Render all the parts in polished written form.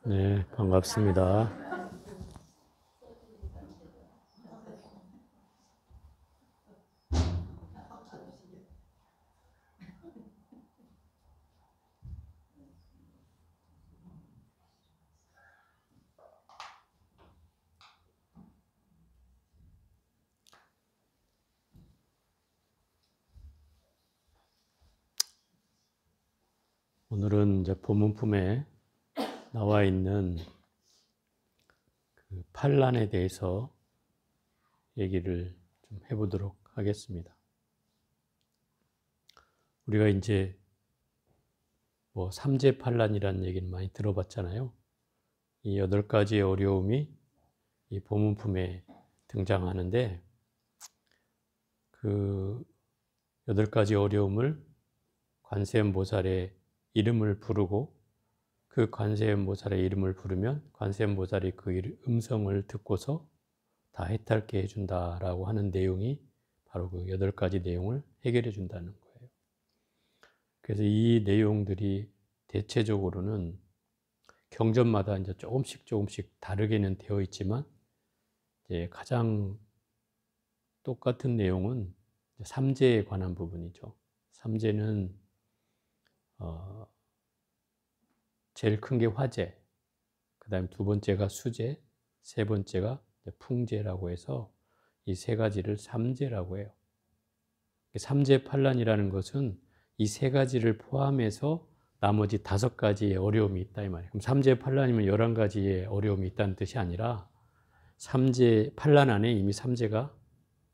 네, 반갑습니다. 오늘은 이제 본문품에 나와 있는 그 판란에 대해서 얘기를 좀 해보도록 하겠습니다. 우리가 이제 뭐 삼재 판란이라는 얘기는 많이 들어봤잖아요. 이 8가지의 어려움이 이 본문품에 등장하는데 그 8가지 어려움을 관세음보살의 이름을 부르고 그 관세음보살의 이름을 부르면 관세음보살이 그 음성을 듣고서 다 해탈케 해준다라고 하는 내용이 바로 그 8가지 내용을 해결해 준다는 거예요. 그래서 이 내용들이 대체적으로는 경전마다 이제 조금씩 다르게는 되어 있지만 이제 가장 똑같은 내용은 삼재에 관한 부분이죠. 삼재는 제일 큰 게 화재, 그 다음에 두 번째가 수재, 세 번째가 풍재라고 해서 이 세 가지를 삼재라고 해요. 삼재판란이라는 것은 이 세 가지를 포함해서 나머지 5가지의 어려움이 있다 이 말이에요. 그럼 삼재판란이면 11가지의 어려움이 있다는 뜻이 아니라 삼재판란 안에 이미 삼재가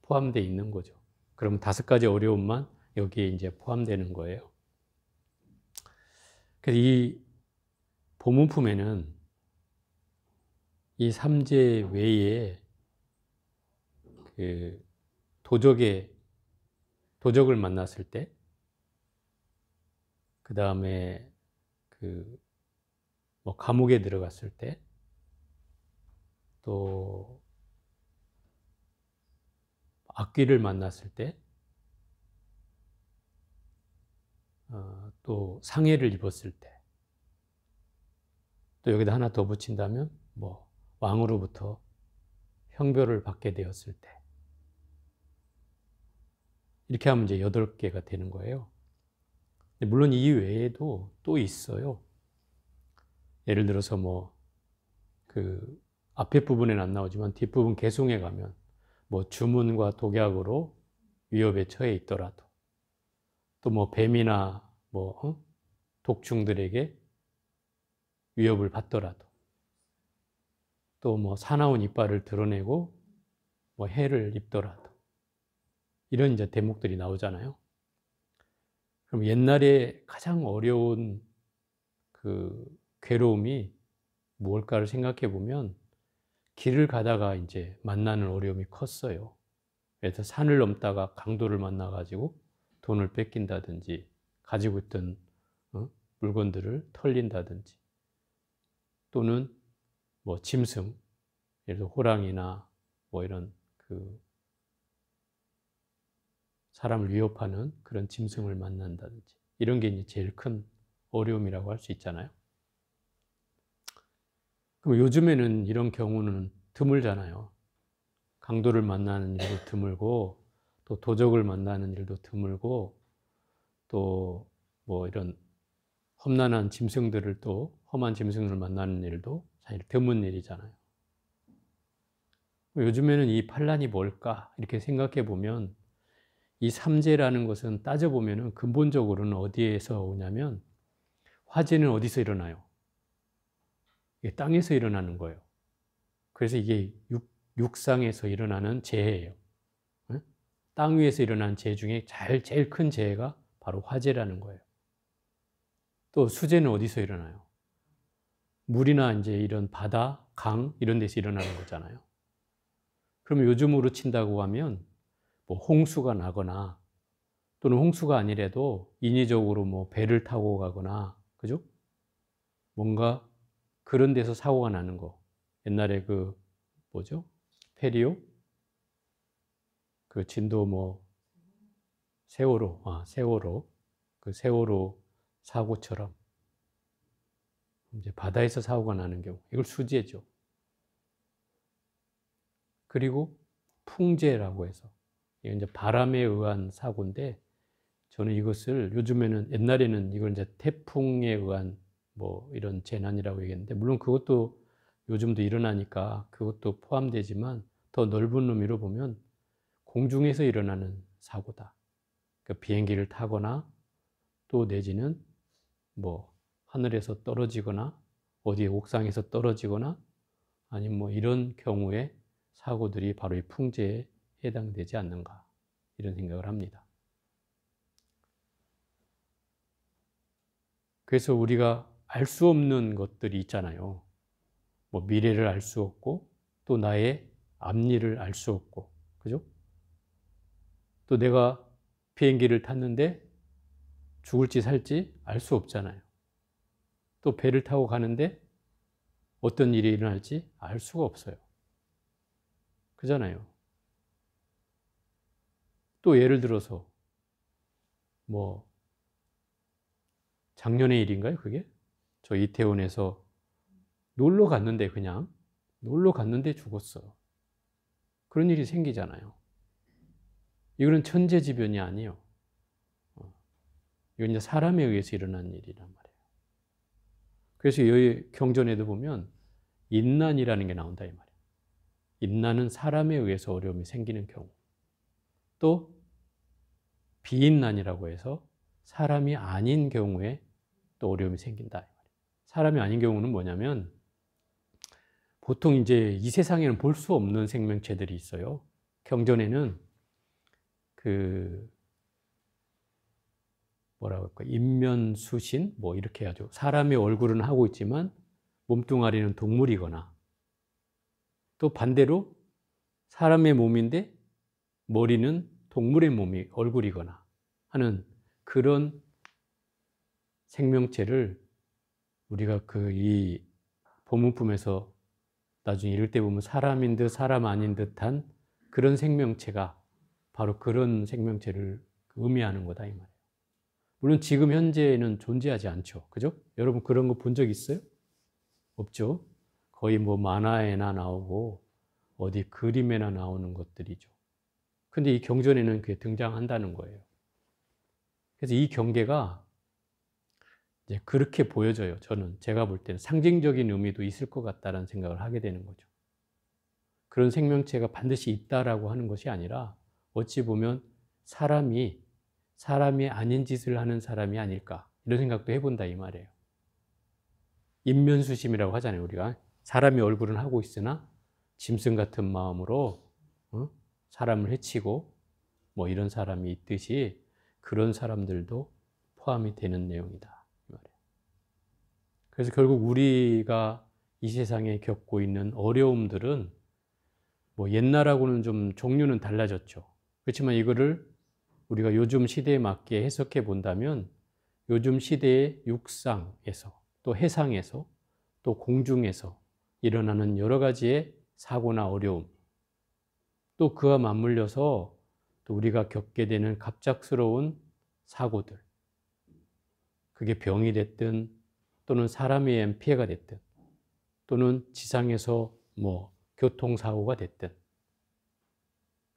포함되어 있는 거죠. 그럼 5가지 어려움만 여기에 이제 포함되는 거예요. 그래서 이 보문품에는 이 삼재 외에 그 도적을 만났을 때, 그 다음에 뭐 감옥에 들어갔을 때, 또 악귀를 만났을 때, 또 상해를 입었을 때, 또 여기다 하나 더 붙인다면 뭐 왕으로부터 형벌을 받게 되었을 때, 이렇게 하면 이제 8개가 되는 거예요. 물론 이 외에도 또 있어요. 예를 들어서 뭐 그 앞에 부분에는 안 나오지만 뒷부분 개송에 가면 뭐 주문과 독약으로 위협에 처해 있더라도, 또 뭐 뱀이나 뭐 독충들에게 위협을 받더라도, 또 뭐 사나운 이빨을 드러내고 뭐 해를 입더라도, 이런 이제 대목들이 나오잖아요. 그럼 옛날에 가장 어려운 그 괴로움이 무엇일까를 생각해 보면 길을 가다가 이제 만나는 어려움이 컸어요. 그래서 산을 넘다가 강도를 만나가지고 돈을 뺏긴다든지, 가지고 있던 물건들을 털린다든지, 또는 뭐 짐승, 예를 들어 호랑이나 뭐 이런 그 사람을 위협하는 그런 짐승을 만난다든지, 이런 게 이제 제일 큰 어려움이라고 할 수 있잖아요. 그럼 요즘에는 이런 경우는 드물잖아요. 강도를 만나는 일도 드물고, 또 도적을 만나는 일도 드물고, 또 뭐 이런 험난한 짐승들을, 또 험한 짐승을 만나는 일도 사실 드문 일이잖아요. 요즘에는 이 판란이 뭘까 이렇게 생각해 보면, 이 삼재라는 것은 따져보면 근본적으로는 어디에서 오냐면, 화재는 어디서 일어나요? 이게 땅에서 일어나는 거예요. 그래서 이게 육상에서 일어나는 재해예요. 땅 위에서 일어난 재해 중에 제일 큰 재해가 바로 화재라는 거예요. 또 수재는 어디서 일어나요? 물이나 이제 이런 바다, 강 이런 데서 일어나는 거잖아요. 그러면 요즘으로 친다고 하면 뭐 홍수가 나거나, 또는 홍수가 아니라도 인위적으로 뭐 배를 타고 가거나, 그죠? 뭔가 그런 데서 사고가 나는 거. 옛날에 그 뭐죠? 페리오? 그 진도 뭐 세월호, 세월호. 그 세월호 사고처럼 이제 바다에서 사고가 나는 경우, 이걸 수재죠. 그리고 풍재라고 해서, 이건 이제 바람에 의한 사고인데, 저는 이것을 요즘에는, 옛날에는 이걸 이제 태풍에 의한 뭐 이런 재난이라고 얘기했는데, 물론 그것도 요즘도 일어나니까 그것도 포함되지만, 더 넓은 의미로 보면 공중에서 일어나는 사고다. 그러니까 비행기를 타거나 또 내지는 뭐 하늘에서 떨어지거나 어디 옥상에서 떨어지거나 아니면 뭐 이런 경우에 사고들이 바로 이 풍재에 해당되지 않는가, 이런 생각을 합니다. 그래서 우리가 알 수 없는 것들이 있잖아요. 뭐 미래를 알 수 없고 또 나의 앞일을 알 수 없고, 그죠? 또 내가 비행기를 탔는데 죽을지 살지 알 수 없잖아요. 또 배를 타고 가는데 어떤 일이 일어날지 알 수가 없어요. 그잖아요. 또 예를 들어서 뭐 작년의 일인가요, 그게? 저 이태원에서 놀러 갔는데, 그냥 놀러 갔는데 죽었어. 그런 일이 생기잖아요. 이거는 천재지변이 아니에요. 이건 이제 사람에 의해서 일어난 일이란 말이에요. 그래서 여기 경전에도 보면 인난이라는 게 나온다 이 말이에요. 인난은 사람에 의해서 어려움이 생기는 경우. 또 비인난이라고 해서 사람이 아닌 경우에 또 어려움이 생긴다 이 말이에요. 사람이 아닌 경우는 뭐냐면, 보통 이제 이 세상에는 볼 수 없는 생명체들이 있어요. 경전에는 그 뭐라고 할까, 인면수신 뭐 이렇게 해야죠. 사람의 얼굴은 하고 있지만 몸뚱아리는 동물이거나, 또 반대로 사람의 몸인데 머리는 동물의 몸이 얼굴이거나 하는 그런 생명체를 우리가 이 법문품에서 나중에 읽을 때 보면 사람인 듯 사람 아닌 듯한 그런 생명체가 바로 그런 생명체를 의미하는 거다 이 말이에요. 물론 지금 현재는 존재하지 않죠. 그죠? 여러분 그런 거 본 적 있어요? 없죠? 거의 뭐 만화에나 나오고 어디 그림에나 나오는 것들이죠. 근데 이 경전에는 그게 등장한다는 거예요. 그래서 이 경계가 이제 그렇게 보여져요. 저는 제가 볼 때는 상징적인 의미도 있을 것 같다는 생각을 하게 되는 거죠. 그런 생명체가 반드시 있다라고 하는 것이 아니라 어찌 보면 사람이 아닌 짓을 하는 사람이 아닐까, 이런 생각도 해본다 이 말이에요. 인면수심이라고 하잖아요. 우리가 사람이 얼굴은 하고 있으나 짐승 같은 마음으로 사람을 해치고 뭐 이런 사람이 있듯이 그런 사람들도 포함이 되는 내용이다 이 말이에요. 그래서 결국 우리가 이 세상에 겪고 있는 어려움들은 뭐 옛날하고는 좀 종류는 달라졌죠. 그렇지만 이거를 우리가 요즘 시대에 맞게 해석해 본다면 요즘 시대의 육상에서 또 해상에서 또 공중에서 일어나는 여러 가지의 사고나 어려움, 또 그와 맞물려서 또 우리가 겪게 되는 갑작스러운 사고들, 그게 병이 됐든 또는 사람에 의한 피해가 됐든 또는 지상에서 뭐 교통사고가 됐든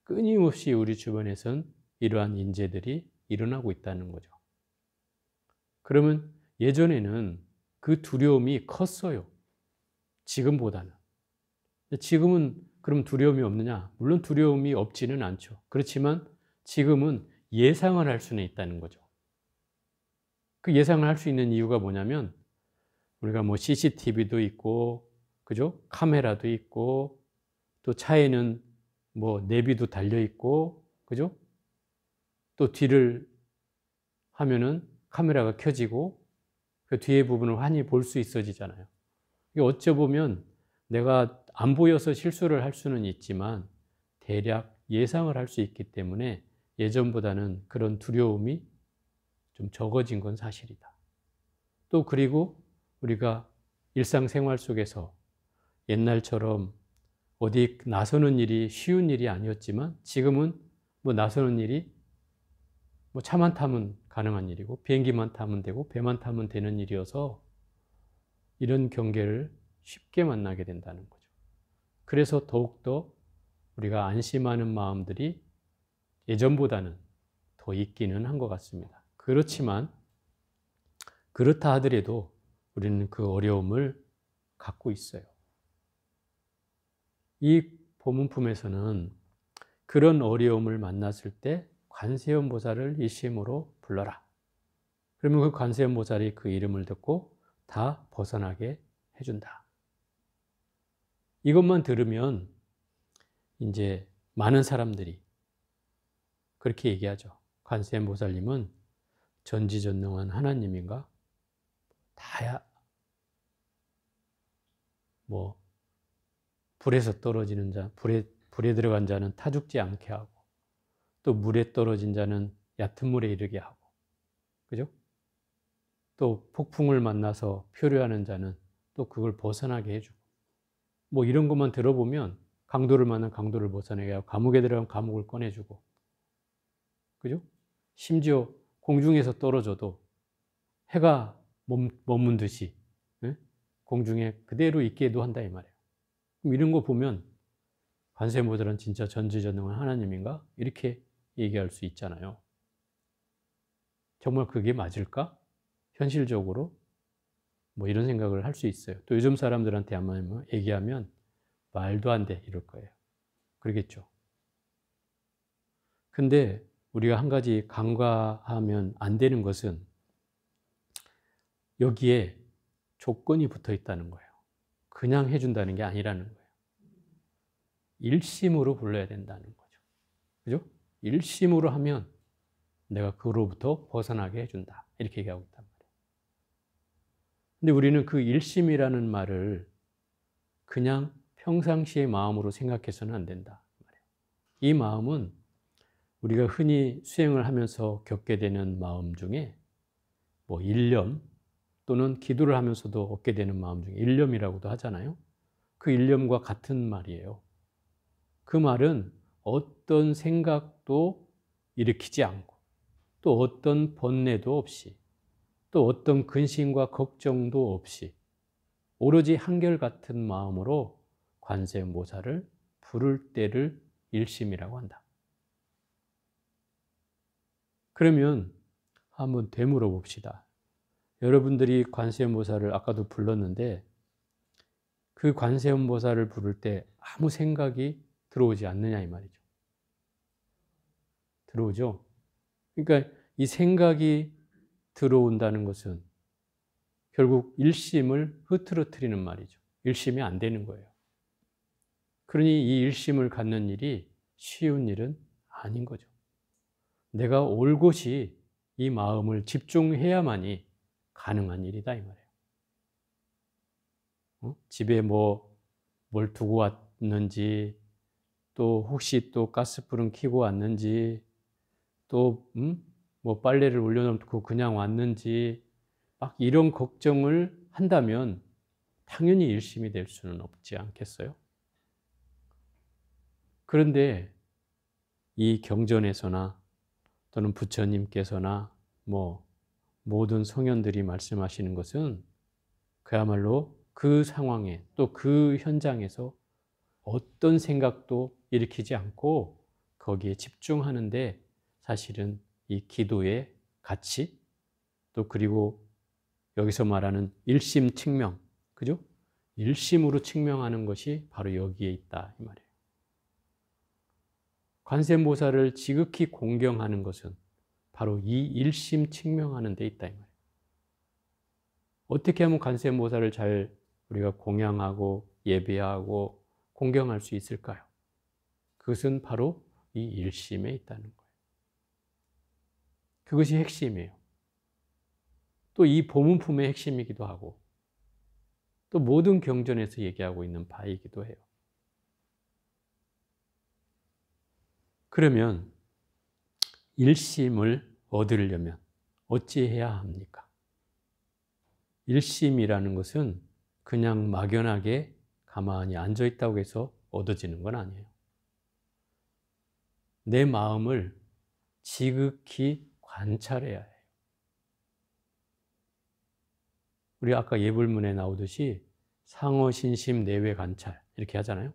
끊임없이 우리 주변에선 이러한 인재들이 일어나고 있다는 거죠. 그러면 예전에는 그 두려움이 컸어요. 지금보다는. 지금은 그럼 두려움이 없느냐? 물론 두려움이 없지는 않죠. 그렇지만 지금은 예상을 할 수는 있다는 거죠. 그 예상을 할 수 있는 이유가 뭐냐면 우리가 뭐 CCTV도 있고, 그죠? 카메라도 있고, 또 차에는 뭐 내비도 달려 있고, 그죠? 또 뒤를 하면은 카메라가 켜지고 그 뒤에 부분을 환히 볼 수 있어지잖아요. 이게 어쩌보면 내가 안 보여서 실수를 할 수는 있지만 대략 예상을 할 수 있기 때문에 예전보다는 그런 두려움이 좀 적어진 건 사실이다. 또 그리고 우리가 일상생활 속에서 옛날처럼 어디 나서는 일이 쉬운 일이 아니었지만 지금은 뭐 나서는 일이 뭐 차만 타면 가능한 일이고 비행기만 타면 되고 배만 타면 되는 일이어서 이런 경계를 쉽게 만나게 된다는 거죠. 그래서 더욱더 우리가 안심하는 마음들이 예전보다는 더 있기는 한 것 같습니다. 그렇지만 그렇다 하더라도 우리는 그 어려움을 갖고 있어요. 이 법문품에서는 그런 어려움을 만났을 때 관세음보살을 일심으로 불러라. 그러면 그 관세음보살이 그 이름을 듣고 다 벗어나게 해준다. 이것만 들으면 이제 많은 사람들이 그렇게 얘기하죠. 관세음보살님은 전지전능한 하나님인가? 다야 뭐 불에서 떨어지는 자, 불에 들어간 자는 타 죽지 않게 하고, 또 물에 떨어진 자는 얕은 물에 이르게 하고, 그죠? 또 폭풍을 만나서 표류하는 자는 또 그걸 벗어나게 해주고, 뭐 이런 것만 들어보면 강도를 만난 강도를 벗어나게 하고, 감옥에 들어간 감옥을 꺼내주고, 그죠? 심지어 공중에서 떨어져도 해가 머문 듯이 공중에 그대로 있게도 한다 이 말이에요. 그럼 이런 거 보면 관세음보살은 진짜 전지전능한 하나님인가? 이렇게 얘기할 수 있잖아요. 정말 그게 맞을까? 현실적으로 뭐 이런 생각을 할 수 있어요. 또 요즘 사람들한테 아마 얘기하면 말도 안 돼 이럴 거예요. 그러겠죠. 근데 우리가 한 가지 간과하면 안 되는 것은 여기에 조건이 붙어 있다는 거예요. 그냥 해준다는 게 아니라는 거예요. 일심으로 불러야 된다는 거죠. 그죠? 일심으로 하면 내가 그로부터 벗어나게 해준다. 이렇게 얘기하고 있단 말이에요. 근데 우리는 그 일심이라는 말을 그냥 평상시의 마음으로 생각해서는 안 된다. 이 마음은 우리가 흔히 수행을 하면서 겪게 되는 마음 중에 뭐 일념 또는 기도를 하면서도 얻게 되는 마음 중에 일념이라고도 하잖아요. 그 일념과 같은 말이에요. 그 말은 어떤 생각도 일으키지 않고 또 어떤 번뇌도 없이 또 어떤 근심과 걱정도 없이 오로지 한결같은 마음으로 관세음보살을 부를 때를 일심이라고 한다. 그러면 한번 되물어 봅시다. 여러분들이 관세음보살을 아까도 불렀는데 그 관세음보살을 부를 때 아무 생각이 들어오지 않느냐 이 말이죠. 들어오죠? 그러니까 이 생각이 들어온다는 것은 결국 일심을 흐트러뜨리는 말이죠. 일심이 안 되는 거예요. 그러니 이 일심을 갖는 일이 쉬운 일은 아닌 거죠. 내가 올곧이 이 마음을 집중해야만이 가능한 일이다 이 말이에요. 집에 뭘 두고 왔는지, 또 혹시 또 가스불은 켜고 왔는지, 또 뭐 빨래를 올려놓고 그냥 왔는지 막 이런 걱정을 한다면 당연히 일심이 될 수는 없지 않겠어요? 그런데 이 경전에서나 또는 부처님께서나 뭐 모든 성현들이 말씀하시는 것은 그야말로 그 상황에 또 그 현장에서 어떤 생각도 일으키지 않고 거기에 집중하는데 사실은 이 기도의 가치 또 그리고 여기서 말하는 일심 측명, 그죠? 일심으로 측명하는 것이 바로 여기에 있다 이 말이에요. 관세음보살을 지극히 공경하는 것은 바로 이 일심 측명하는 데 있다 이 말이에요. 어떻게 하면 관세음보살을 잘 우리가 공양하고 예배하고 공경할 수 있을까요? 그것은 바로 이 일심에 있다는 거예요. 그것이 핵심이에요. 또 이 법문품의 핵심이기도 하고 또 모든 경전에서 얘기하고 있는 바이기도 해요. 그러면 일심을 얻으려면 어찌해야 합니까? 일심이라는 것은 그냥 막연하게 가만히 앉아 있다고 해서 얻어지는 건 아니에요. 내 마음을 지극히 관찰해야 해요. 우리 아까 예불문에 나오듯이 상어 신심 내외 관찰 이렇게 하잖아요.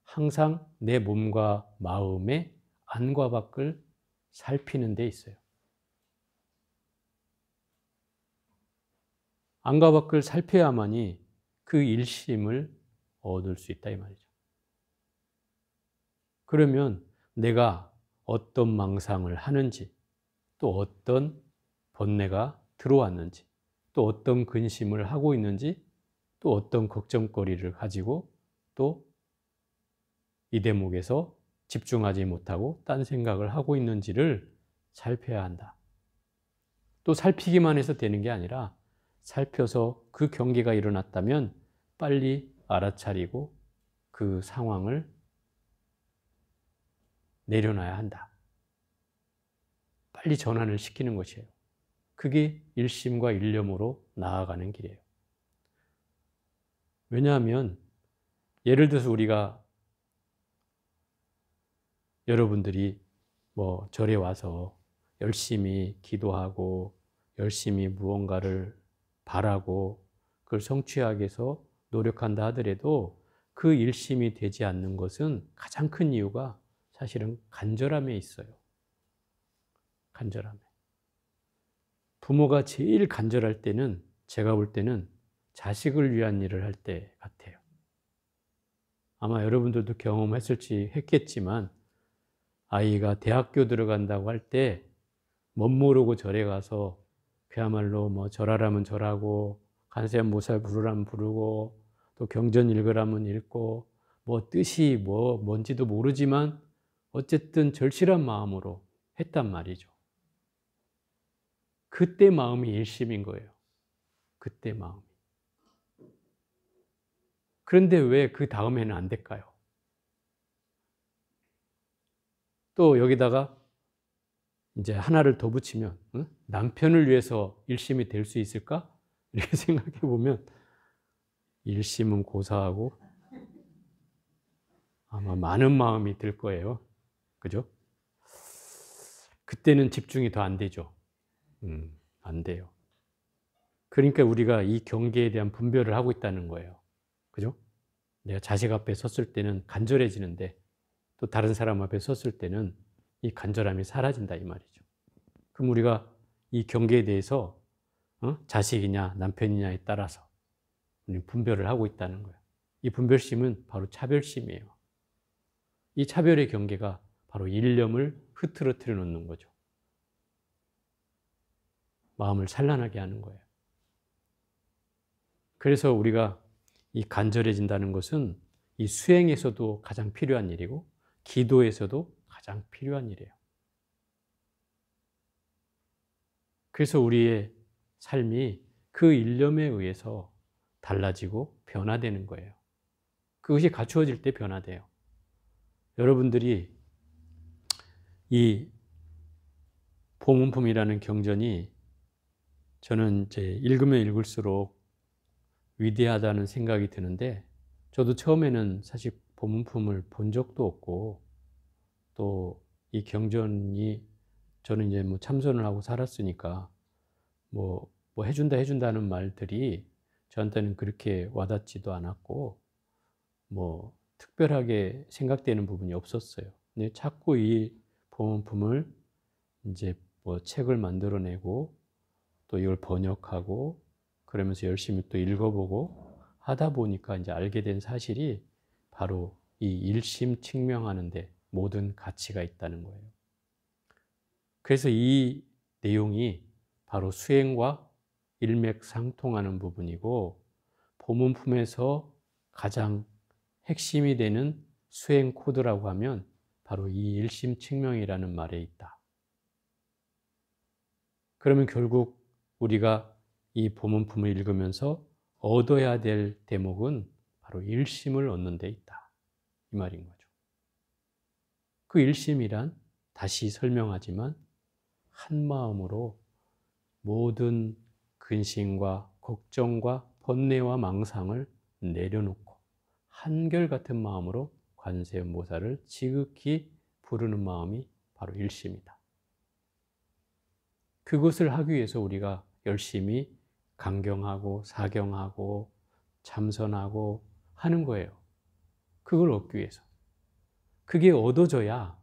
항상 내 몸과 마음의 안과 밖을 살피는 데 있어요. 안과 밖을 살펴야만이 그 일심을 얻을 수 있다 이 말이죠. 그러면 내가 어떤 망상을 하는지, 또 어떤 번뇌가 들어왔는지, 또 어떤 근심을 하고 있는지, 또 어떤 걱정거리를 가지고 또 이 대목에서 집중하지 못하고 딴 생각을 하고 있는지를 살펴야 한다. 또 살피기만 해서 되는 게 아니라 살펴서 그 경계가 일어났다면 빨리 알아차리고 그 상황을 내려놔야 한다. 빨리 전환을 시키는 것이에요. 그게 일심과 일념으로 나아가는 길이에요. 왜냐하면 예를 들어서 우리가 여러분들이 뭐 절에 와서 열심히 기도하고 열심히 무언가를 바라고 그걸 성취하기 위해서 노력한다 하더라도 그 일심이 되지 않는 것은 가장 큰 이유가 사실은 간절함에 있어요. 간절함에. 부모가 제일 간절할 때는 제가 볼 때는 자식을 위한 일을 할 때 같아요. 아마 여러분들도 했겠지만 아이가 대학교 들어간다고 할 때 멋모르고 절에 가서 그야말로 뭐 절하라면 절하고 간세음보살 부르라면 부르고 또 경전 읽으라면 읽고 뭐 뜻이 뭔지도 모르지만 어쨌든 절실한 마음으로 했단 말이죠. 그때 마음이 일심인 거예요. 그때 마음이. 그런데 왜 그 다음에는 안 될까요? 또 여기다가 이제 하나를 더 붙이면 남편을 위해서 일심이 될 수 있을까? 이렇게 생각해 보면 일심은 고사하고 아마 많은 마음이 들 거예요. 그죠? 그때는 집중이 더 안 되죠. 안 돼요. 그러니까 우리가 이 경계에 대한 분별을 하고 있다는 거예요. 그죠? 내가 자식 앞에 섰을 때는 간절해지는데 또 다른 사람 앞에 섰을 때는 이 간절함이 사라진다 이 말이죠. 그럼 우리가 이 경계에 대해서 자식이냐 남편이냐에 따라서 분별을 하고 있다는 거예요. 이 분별심은 바로 차별심이에요. 이 차별의 경계가 바로 일념을 흐트러뜨려 놓는 거죠. 마음을 산란하게 하는 거예요. 그래서 우리가 이 간절해진다는 것은 이 수행에서도 가장 필요한 일이고 기도에서도 가장 필요한 일이에요. 그래서 우리의 삶이 그 일념에 의해서 달라지고 변화되는 거예요. 그것이 갖추어질 때 변화돼요. 여러분들이 이 보문품이라는 경전이 저는 이제 읽으면 읽을수록 위대하다는 생각이 드는데 저도 처음에는 사실 보문품을 본 적도 없고 또 이 경전이 저는 이제 뭐 참선을 하고 살았으니까 뭐 해준다는 말들이 저한테는 그렇게 와닿지도 않았고 뭐 특별하게 생각되는 부분이 없었어요. 근데 자꾸 이 보문품을 이제 뭐 책을 만들어내고 또 이걸 번역하고 그러면서 열심히 또 읽어보고 하다 보니까 이제 알게 된 사실이 바로 이 일심 측명하는데 모든 가치가 있다는 거예요. 그래서 이 내용이 바로 수행과 일맥상통하는 부분이고 보문품에서 가장 핵심이 되는 수행 코드라고 하면 바로 이 일심 측명이라는 말에 있다. 그러면 결국 우리가 이 보문품을 읽으면서 얻어야 될 대목은 바로 일심을 얻는 데 있다. 이 말인 거죠. 그 일심이란 다시 설명하지만 한 마음으로 모든 근심과 걱정과 번뇌와 망상을 내려놓고 한결같은 마음으로 관세음보살을 지극히 부르는 마음이 바로 일심이다. 그것을 하기 위해서 우리가 열심히 강경하고 사경하고 참선하고 하는 거예요. 그걸 얻기 위해서. 그게 얻어져야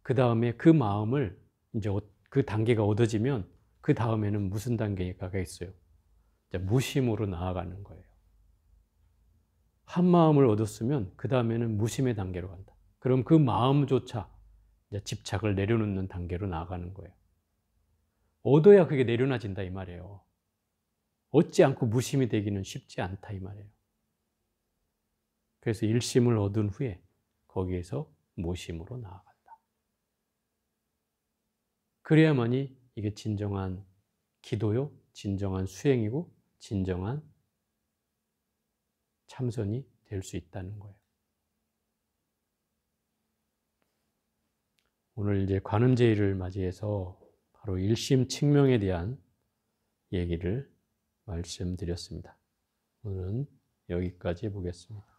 그 다음에 그 마음을 이제 그 단계가 얻어지면 그 다음에는 무슨 단계가 있어요? 이제 무심으로 나아가는 거예요. 한 마음을 얻었으면 그 다음에는 무심의 단계로 간다. 그럼 그 마음조차 이제 집착을 내려놓는 단계로 나아가는 거예요. 얻어야 그게 내려놔진다 이 말이에요. 얻지 않고 무심이 되기는 쉽지 않다 이 말이에요. 그래서 일심을 얻은 후에 거기에서 무심으로 나아간다. 그래야만이 이게 진정한 기도요, 진정한 수행이고 진정한 참선이 될 수 있다는 거예요. 오늘 이제 관음제일을 맞이해서 바로 일심칙명에 대한 얘기를 말씀드렸습니다. 오늘은 여기까지 보겠습니다.